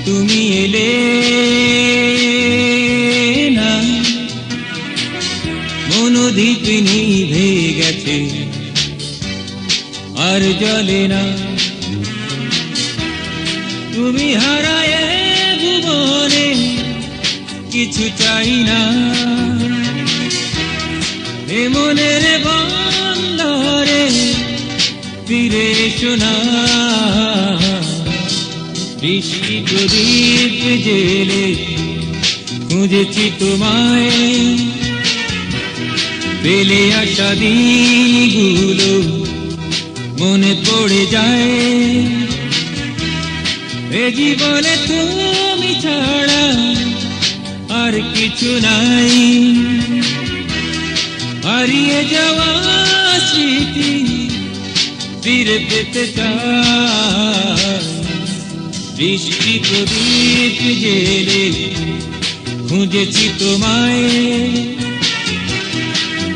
তুমি এলে না, মনোদ্বীপ নিভে গেছে আর জ্বলে না। তুমি হারায় ভুবনে কিছু চাই না, এ মনের বন্দরে ফিরে এসো না। বৃষ্টি প্রদীপ জেলে খুঁজেছি তোমায়, পেলে আসা দিনগুলো মনে পড়ে যায়। এ জীবনে তুমি ছাড়া আর কিছু নাই, হারিয়ে যাওয়া স্মৃতি ফিরে পেতে চাই। বৃষ্টি প্রদীপ জেলে খুঁজেছি তোমায়,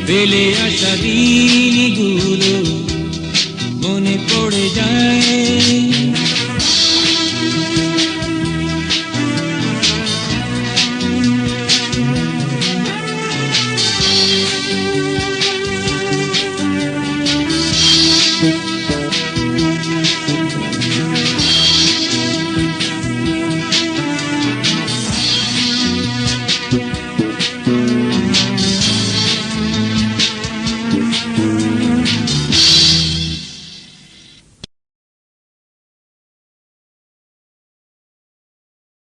পেলে আসা দিনগুলো মনে পড়ে যায়।